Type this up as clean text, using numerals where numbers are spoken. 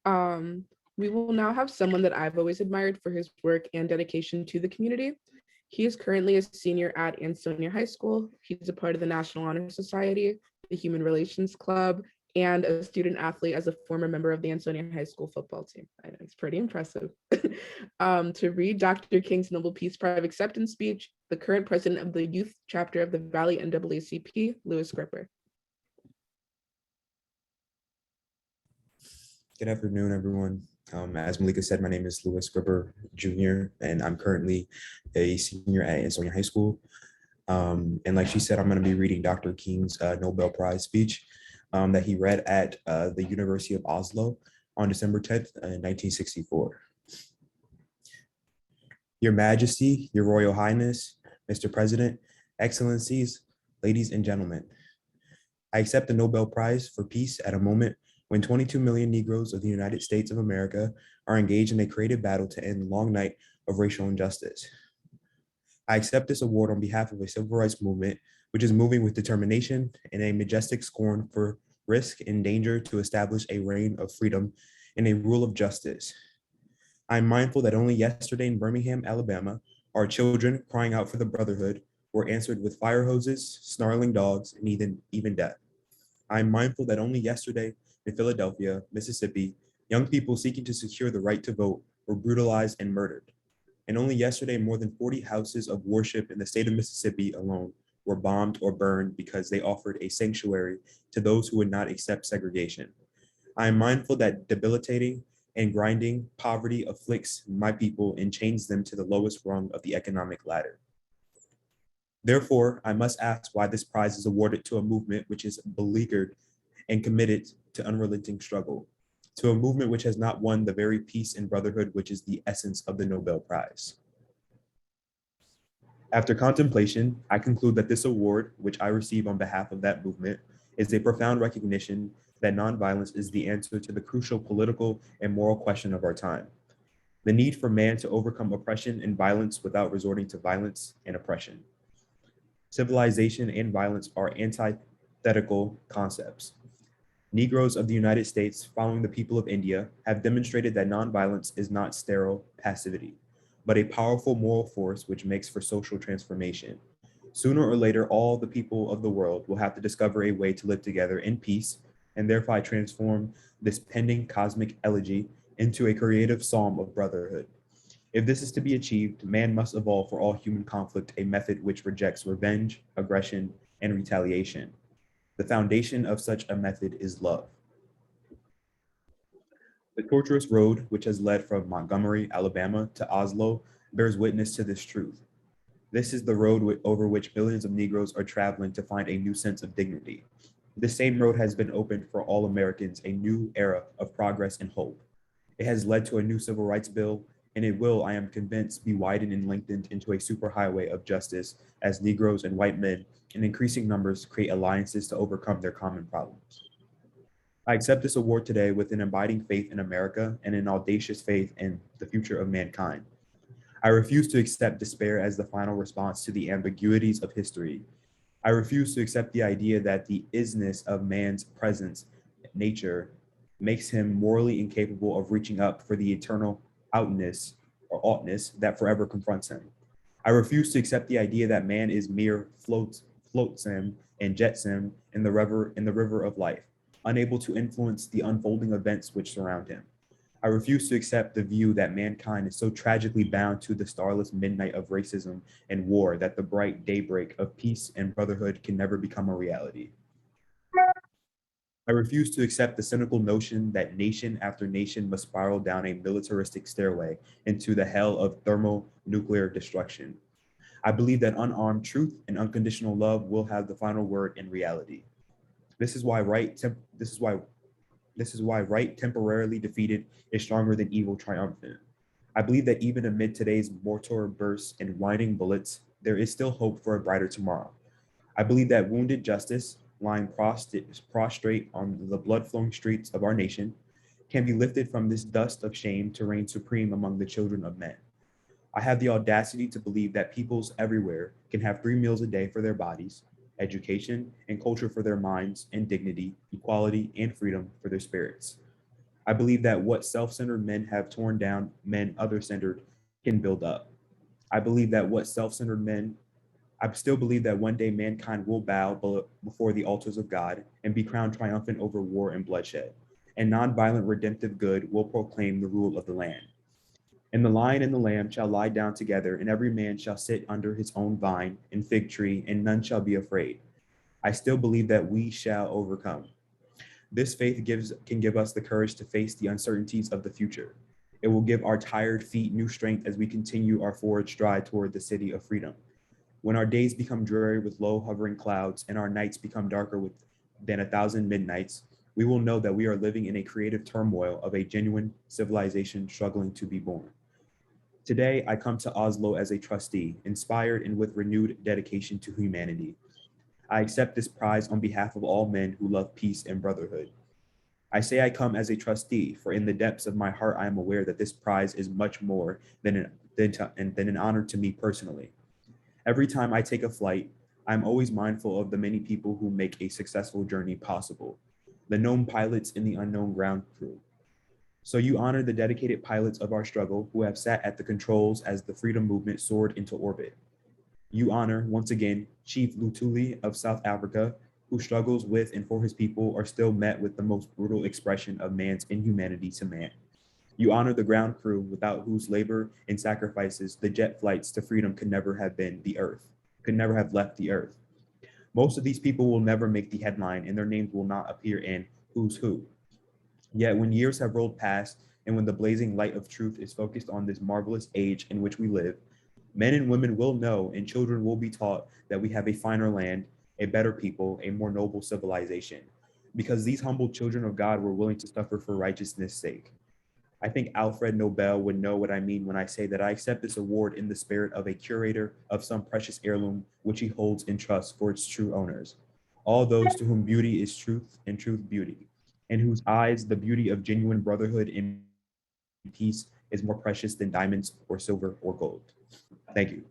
um, we will now have someone that I've always admired for his work and dedication to the community. He is currently a senior at Ansonia High School. He's a part of the National Honor Society, the Human Relations Club, and a student athlete as a former member of the Ansonia High School football team. I know it's pretty impressive. To read Dr. King's Nobel Peace Prize acceptance speech, the current president of the youth chapter of the Valley NAACP, Louis Gripper. Good afternoon, everyone. As Malika said, my name is Louis Gripper Jr., and I'm currently a senior at Ansonia High School. And like she said, I'm going to be reading Dr. King's Nobel Prize speech that he read at the University of Oslo on December 10th, 1964. Your Majesty, Your Royal Highness, Mr. President, Excellencies, ladies and gentlemen, I accept the Nobel Prize for Peace at a moment when 22 million Negroes of the United States of America are engaged in a creative battle to end the long night of racial injustice. I accept this award on behalf of a civil rights movement which is moving with determination and a majestic scorn for risk and danger to establish a reign of freedom and a rule of justice. I am mindful that only yesterday in Birmingham, Alabama, our children crying out for the brotherhood were answered with fire hoses, snarling dogs, and even death. I am mindful that only yesterday in Philadelphia, Mississippi, young people seeking to secure the right to vote were brutalized and murdered. And only yesterday, more than 40 houses of worship in the state of Mississippi alone were bombed or burned because they offered a sanctuary to those who would not accept segregation. I am mindful that debilitating and grinding poverty afflicts my people and chains them to the lowest rung of the economic ladder. Therefore, I must ask why this prize is awarded to a movement which is beleaguered and committed to unrelenting struggle, to a movement which has not won the very peace and brotherhood which is the essence of the Nobel Prize. After contemplation, I conclude that this award, which I receive on behalf of that movement, is a profound recognition that nonviolence is the answer to the crucial political and moral question of our time. The need for man to overcome oppression and violence without resorting to violence and oppression. Civilization and violence are antithetical concepts. Negroes of the United States, following the people of India, have demonstrated that nonviolence is not sterile passivity, but a powerful moral force which makes for social transformation. Sooner or later, all the people of the world will have to discover a way to live together in peace and thereby transform this pending cosmic elegy into a creative psalm of brotherhood. If this is to be achieved, man must evolve for all human conflict a method which rejects revenge, aggression, and retaliation. The foundation of such a method is love. The tortuous road which has led from Montgomery, Alabama to Oslo bears witness to this truth. This is the road over which millions of Negroes are traveling to find a new sense of dignity. This same road has been opened for all Americans a new era of progress and hope. It has led to a new civil rights bill, and it will, I am convinced, be widened and lengthened into a superhighway of justice as Negroes and white men in increasing numbers create alliances to overcome their common problems. I accept this award today with an abiding faith in America and an audacious faith in the future of mankind. I refuse to accept despair as the final response to the ambiguities of history. I refuse to accept the idea that the isness of man's presence, nature, makes him morally incapable of reaching up for the eternal outness or oughtness that forever confronts him. I refuse to accept the idea that man is mere flotsam and jetsam in the river of life, unable to influence the unfolding events which surround him. I refuse to accept the view that mankind is so tragically bound to the starless midnight of racism and war that the bright daybreak of peace and brotherhood can never become a reality. I refuse to accept the cynical notion that nation after nation must spiral down a militaristic stairway into the hell of thermonuclear destruction. I believe that unarmed truth and unconditional love will have the final word in reality. This is why right temporarily defeated is stronger than evil triumphant. I believe that even amid today's mortar bursts and whining bullets, there is still hope for a brighter tomorrow. I believe that wounded justice, lying prostrate on the blood-flowing streets of our nation, can be lifted from this dust of shame to reign supreme among the children of men. I have the audacity to believe that peoples everywhere can have 3 meals a day for their bodies, education and culture for their minds, and dignity, equality, and freedom for their spirits. I believe that what self-centered men have torn down, men other-centered can build up. I believe that what self-centered men I still believe that one day mankind will bow before the altars of God and be crowned triumphant over war and bloodshed, and nonviolent redemptive good will proclaim the rule of the land. And the lion and the lamb shall lie down together, and every man shall sit under his own vine and fig tree, and none shall be afraid. I still believe that we shall overcome. This faith can give us the courage to face the uncertainties of the future. It will give our tired feet new strength as we continue our forward stride toward the city of freedom. When our days become dreary with low hovering clouds and our nights become darker than 1,000 midnights, we will know that we are living in a creative turmoil of a genuine civilization struggling to be born. Today, I come to Oslo as a trustee, inspired and with renewed dedication to humanity. I accept this prize on behalf of all men who love peace and brotherhood. I say I come as a trustee, for in the depths of my heart, I am aware that this prize is much more than an honor to me personally. Every time I take a flight, I'm always mindful of the many people who make a successful journey possible, the known pilots in the unknown ground crew. So you honor the dedicated pilots of our struggle who have sat at the controls as the freedom movement soared into orbit. You honor, once again, Chief Lutuli of South Africa, whose struggles with and for his people are still met with the most brutal expression of man's inhumanity to man. You honor the ground crew without whose labor and sacrifices the jet flights to freedom could never have left the earth. Most of these people will never make the headline and their names will not appear in Who's Who. Yet when years have rolled past and when the blazing light of truth is focused on this marvelous age in which we live, men and women will know and children will be taught that we have a finer land, a better people, a more noble civilization, because these humble children of God were willing to suffer for righteousness' sake. I think Alfred Nobel would know what I mean when I say that I accept this award in the spirit of a curator of some precious heirloom which he holds in trust for its true owners. All those to whom beauty is truth and truth beauty, in whose eyes the beauty of genuine brotherhood and peace is more precious than diamonds or silver or gold. Thank you.